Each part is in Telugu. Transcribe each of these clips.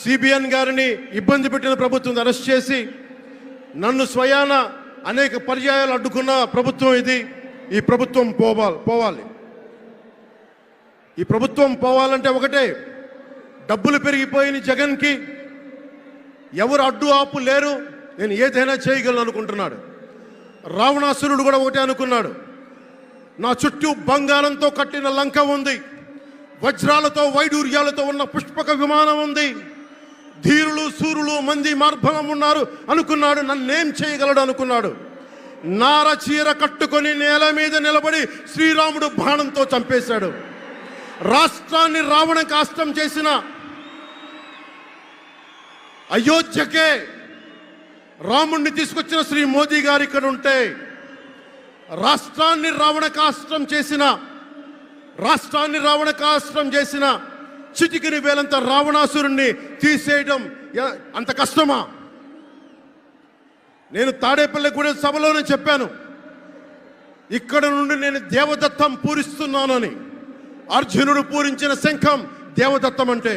సిబిఎన్ గారిని ఇబ్బంది పెట్టిన ప్రభుత్వం అరెస్ట్ చేసి నన్ను స్వయాన అనేక పర్యాయాలు అడ్డుకున్న ప్రభుత్వం ఇది. ఈ ప్రభుత్వం పోవాలి. ఈ ప్రభుత్వం పోవాలంటే ఒకటే, డబ్బులు పెరిగిపోయిన జగన్కి ఎవరు అడ్డు ఆపు లేరు, నేను ఏదైనా చేయగలను అనుకుంటున్నాడు. రావణాసురుడు కూడా ఒకటే అనుకున్నాడు, నా చుట్టూ బంగారంతో కట్టిన లంక ఉంది, వజ్రాలతో వైడూర్యాలతో ఉన్న పుష్పక విమానం ఉంది, ధీరులు సూరులు మంది మార్బలం ఉన్నారు అనుకున్నాడు. నన్నేం చేయగలడు అనుకున్నాడు. నార చీర కట్టుకొని నేల మీద నిలబడి శ్రీరాముడు బాణంతో చంపేశాడు. రాష్ట్రాన్ని రావణ కాష్టం చేసిన అయోధ్యకే రాముణ్ణి తీసుకొచ్చిన శ్రీ మోదీ గారు ఇక్కడ ఉంటే, రాష్ట్రాన్ని రావణ కాష్టం చేసిన చిటికిని వేలంత రావణాసురుణ్ణి తీసేయడం అంత కష్టమా? నేను తాడేపల్లిగూడెం సభలోనే చెప్పాను, ఇక్కడ నుండి నేను దేవదత్తం పూరిస్తున్నానని. అర్జునుడు పూరించిన శంఖం దేవదత్తం అంటే,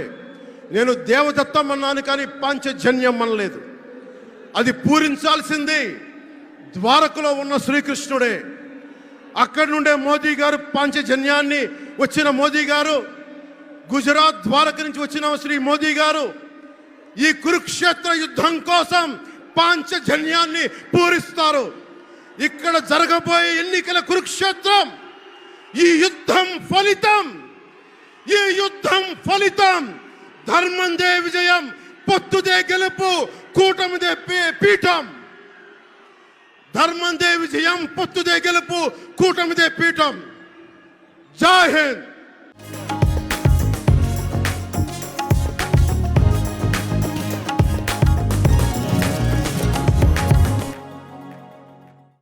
నేను దేవదత్తం అన్నాను కానీ పాంచజన్యం అనలేదు. అది పూరించాల్సింది ద్వారకలో ఉన్న శ్రీకృష్ణుడే. అక్కడి నుండే మోదీ గారు పాంచజన్యాన్ని వచ్చిన మోదీ గారు, గుజరాత్ ద్వారక నుంచి వచ్చిన శ్రీ మోదీ గారు ఈ కురుక్షేత్ర యుద్ధం కోసం పాంచజన్యాన్ని పూరిస్తారు. ఇక్కడ జరగబోయే ఎన్నికల కురుక్షేత్రం, ఈ యుద్ధం ఫలితం ధర్మందే విజయం, పొత్తుదే గెలుపు, కూటమిదే పీఠం. ధర్మందే విజయం, పొత్తుదే గెలుపు, కూటమిదే పీఠం. జై హింద్.